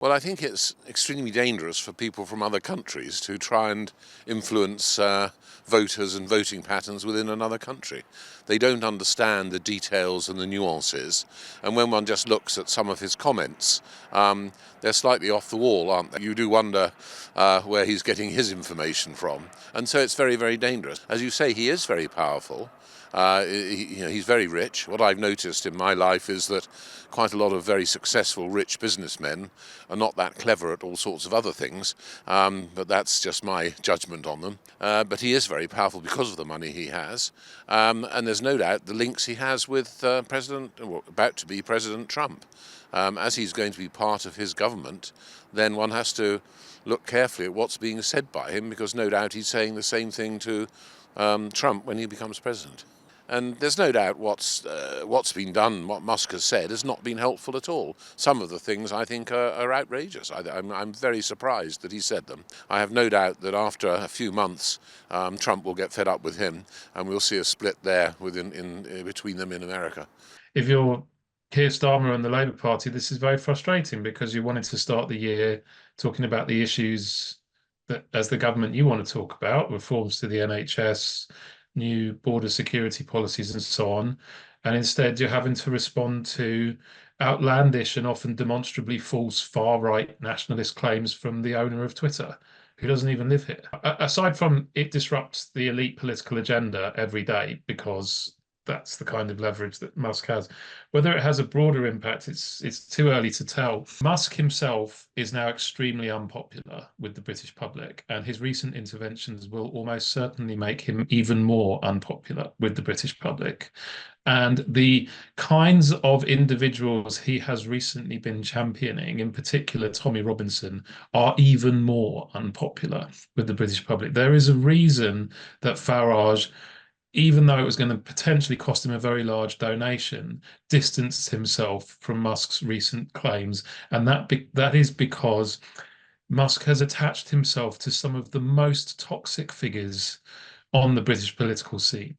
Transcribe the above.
Well, I think it's extremely dangerous for people from other countries to try and influence voters and voting patterns within another country. They don't understand the details and the nuances, and when one just looks at some of his comments, they're slightly off the wall, aren't they? You do wonder where he's getting his information from, and so it's very, very dangerous. As you say, he is very powerful. He's very rich. What I've noticed in my life is that quite a lot of very successful rich businessmen are not that clever at all sorts of other things, but that's just my judgment on them. But he is very powerful because of the money he has, and there's no doubt the links he has with about to be President Trump. As he's going to be part of his government, then one has to look carefully at what's being said by him, because no doubt he's saying the same thing to Trump when he becomes president. And there's no doubt what's been done, what Musk has said, has not been helpful at all. Some of the things I think are outrageous. I'm very surprised that he said them. I have no doubt that after a few months, Trump will get fed up with him, and we'll see a split there between them in America. If you're Keir Starmer and the Labour Party, this is very frustrating because you wanted to start the year talking about the issues that, as the government, you want to talk about, reforms to the NHS, new border security policies, and so on. And instead, you're having to respond to outlandish and often demonstrably false far-right nationalist claims from the owner of Twitter, who doesn't even live here. Aside from it disrupts the elite political agenda every day because that's the kind of leverage that Musk has. Whether it has a broader impact, it's too early to tell. Musk himself is now extremely unpopular with the British public, and his recent interventions will almost certainly make him even more unpopular with the British public. And the kinds of individuals he has recently been championing, in particular Tommy Robinson, are even more unpopular with the British public. There is a reason that Farage, even though it was going to potentially cost him a very large donation, distanced himself from Musk's recent claims. And that is because Musk has attached himself to some of the most toxic figures on the British political scene.